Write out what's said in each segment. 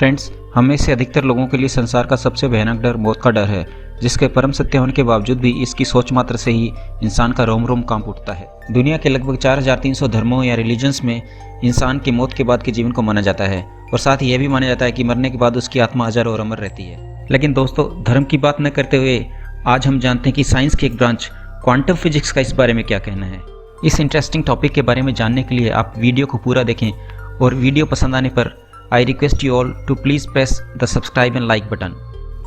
Friends, हम में से अधिकतर लोगों के लिए संसार का सबसे भयानक डर मौत का डर है, जिसके परम सत्य होने के बावजूद भी इसकी सोच मात्र से ही इंसान का रोम रोम कांप उठता है। दुनिया के लगभग 4300 धर्मों या रिलीजन्स में इंसान की मौत के बाद के जीवन को माना जाता है और साथ ही यह भी माना जाता है कि मरने के बाद उसकी आत्मा अजर और अमर रहती है। लेकिन दोस्तों, धर्म की बात न करते हुए आज हम जानते हैं कि साइंस की एक ब्रांच क्वांटम फिजिक्स का इस बारे में क्या कहना है। इस इंटरेस्टिंग टॉपिक के बारे में जानने के लिए आप वीडियो को पूरा देखें और वीडियो पसंद आने पर I request you all to please press the subscribe and like button.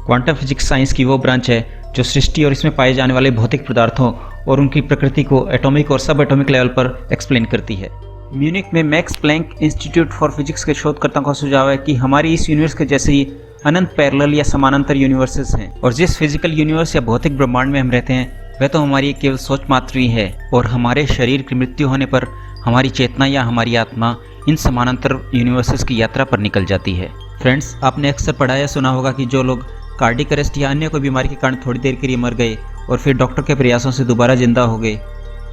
Quantum physics science की वो ब्रांच है जो सृष्टि और इसमें पाए जाने वाले भौतिक पदार्थों और उनकी प्रकृति को एटॉमिक और सब एटॉमिक लेवल पर एक्सप्लेन करती है। म्यूनिक में Max Planck Institute for physics के शोधकर्ताओं का सुझाव है कि हमारी इस यूनिवर्स के जैसे ही अनंत पैरेलल या समानांतर यूनिवर्सेस हैं और जिस फिजिकल यूनिवर्स या भौतिक ब्रह्मांड में हम रहते हैं वह तो हमारी केवल सोच मात्र ही है और हमारे शरीर की मृत्यु होने पर हमारी चेतना या हमारी आत्मा इन समानांतर यूनिवर्सेस की यात्रा पर निकल जाती है। फ्रेंड्स, आपने अक्सर पढ़ा या सुना होगा कि जो लोग कार्डियक अरेस्ट या अन्य कोई बीमारी के कारण थोड़ी देर के लिए मर गए और फिर डॉक्टर के प्रयासों से दोबारा जिंदा हो गए,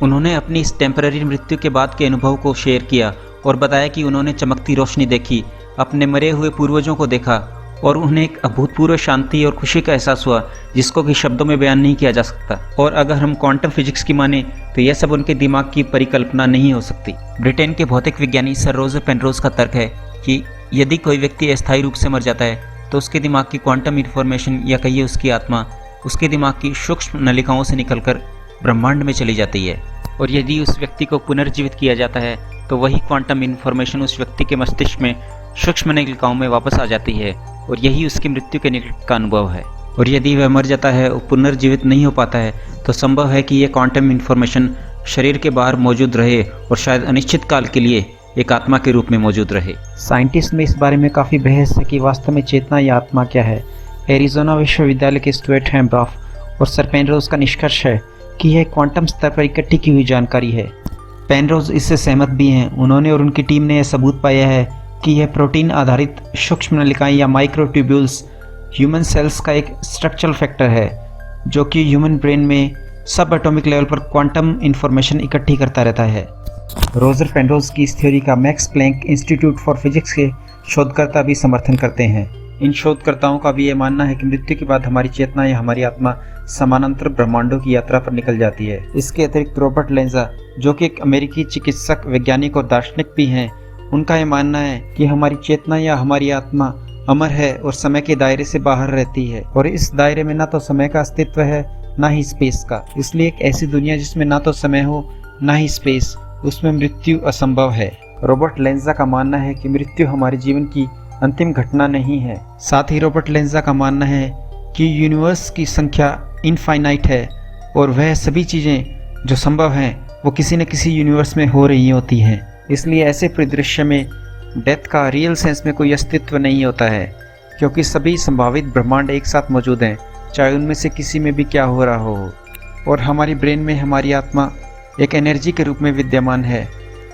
उन्होंने अपनी इस टेम्पररी मृत्यु के बाद के अनुभव को शेयर किया और बताया कि उन्होंने चमकती रोशनी देखी, अपने मरे हुए पूर्वजों को देखा और उन्हें एक अभूतपूर्व शांति और खुशी का एहसास हुआ जिसको कि शब्दों में बयान नहीं किया जा सकता। और अगर हम क्वांटम फिजिक्स की माने तो यह सब उनके दिमाग की परिकल्पना नहीं हो सकती। ब्रिटेन के भौतिक विज्ञानी सर रोजर पेनरोज का तर्क है कि यदि कोई व्यक्ति अस्थायी रूप से मर जाता है तो उसके दिमाग की क्वांटम इन्फॉर्मेशन या कहिए उसकी आत्मा उसके दिमाग की सूक्ष्म नलिकाओं से निकलकर ब्रह्मांड में चली जाती है और यदि उस व्यक्ति को पुनर्जीवित किया जाता है तो वही क्वांटम इन्फॉर्मेशन उस व्यक्ति के मस्तिष्क में सूक्ष्म नलिकाओं में वापस आ जाती है और यही उसकी मृत्यु के निकट का अनुभव है। और यदि वह मर जाता है और पुनर्जीवित नहीं हो पाता है तो संभव है कि यह क्वांटम इन्फॉर्मेशन शरीर के बाहर मौजूद रहे और शायद अनिश्चित काल के लिए एक आत्मा के रूप में मौजूद रहे। साइंटिस्ट में इस बारे में काफ़ी बहस है कि वास्तव में चेतना या आत्मा क्या है। एरिजोना विश्वविद्यालय के स्टुअर्ट हैम्ब्रॉफ और सर पेनरोज का निष्कर्ष है कि यह क्वांटम स्तर पर इकट्ठी की हुई जानकारी है। पेनरोज इससे सहमत भी हैं। उन्होंने और उनकी टीम ने यह सबूत पाया है कि यह प्रोटीन आधारित सूक्ष्म नलिकाएं या माइक्रोट्यूब्यूल्स ह्यूमन सेल्स का एक स्ट्रक्चरल फैक्टर है जो कि ह्यूमन ब्रेन में सब एटॉमिक लेवल पर क्वांटम इंफॉर्मेशन इकट्ठी करता रहता है। रोजर पेनरोज की इस थ्योरी का Max Planck Institute for physics के शोधकर्ता भी समर्थन करते हैं। इन शोधकर्ताओं का भी यह मानना है कि मृत्यु के बाद हमारी चेतना या हमारी आत्मा समानांतर ब्रह्मांडों की यात्रा पर निकल जाती है। इसके अतिरिक्त रॉबर्ट लेंजा, जो कि एक अमेरिकी चिकित्सक, वैज्ञानिक और दार्शनिक भी हैं, उनका यह मानना है कि हमारी चेतना या हमारी आत्मा अमर है और समय के दायरे से बाहर रहती है और इस दायरे में ना तो समय का अस्तित्व है ना ही स्पेस का। इसलिए एक ऐसी दुनिया जिसमें ना तो समय हो ना ही स्पेस, उसमें मृत्यु असंभव है। रॉबर्ट लेंजा का मानना है कि मृत्यु हमारे जीवन की अंतिम घटना नहीं है। साथ ही रॉबर्ट लेंजा का मानना है कि यूनिवर्स की संख्या इनफाइनाइट है और वह सभी चीज़ें जो संभव हैं वो किसी न किसी यूनिवर्स में हो रही होती हैं। इसलिए ऐसे परिदृश्य में डेथ का रियल सेंस में कोई अस्तित्व नहीं होता है, क्योंकि सभी संभावित ब्रह्मांड एक साथ मौजूद हैं, चाहे उनमें से किसी में भी क्या हो रहा हो। और हमारी ब्रेन में हमारी आत्मा एक एनर्जी के रूप में विद्यमान है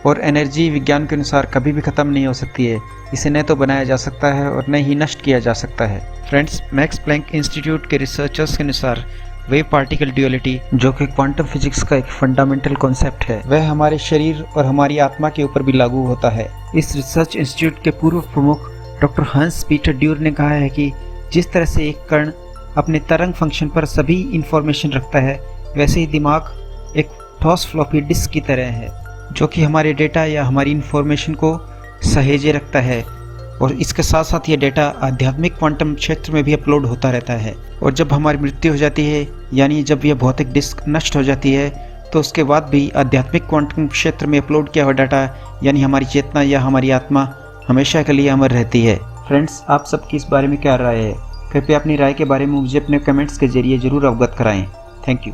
और एनर्जी विज्ञान के अनुसार कभी भी ख़त्म नहीं हो सकती है। इसे न तो बनाया जा सकता है और न ही नष्ट किया जा सकता है। फ्रेंड्स, मैक्स प्लैंक इंस्टीट्यूट के रिसर्चर्स के अनुसार वेव पार्टिकल ड्यूअलिटी, जो कि क्वांटम फिजिक्स का एक फंडामेंटल कॉन्सेप्ट है, वह हमारे शरीर और हमारी आत्मा के ऊपर भी लागू होता है। इस रिसर्च इंस्टीट्यूट के पूर्व प्रमुख डॉक्टर हंस पीटर ड्यूर ने कहा है कि जिस तरह से एक कण अपने तरंग फंक्शन पर सभी इंफॉर्मेशन रखता है, वैसे ही दिमाग एक ठोस फ्लॉपी डिस्क की तरह है जो कि हमारे डेटा या हमारी इंफॉर्मेशन को सहेजे रखता है और इसके साथ साथ ये डेटा आध्यात्मिक क्वांटम क्षेत्र में भी अपलोड होता रहता है। और जब हमारी मृत्यु हो जाती है, यानी जब यह भौतिक डिस्क नष्ट हो जाती है, तो उसके बाद भी आध्यात्मिक क्वांटम क्षेत्र में अपलोड किया हुआ डाटा यानी हमारी चेतना या हमारी आत्मा हमेशा के लिए अमर रहती है। फ्रेंड्स, आप सबकी इस बारे में क्या राय है? कृपया अपनी राय के बारे में मुझे अपने कमेंट्स के जरिए ज़रूर अवगत कराएँ। Thank you.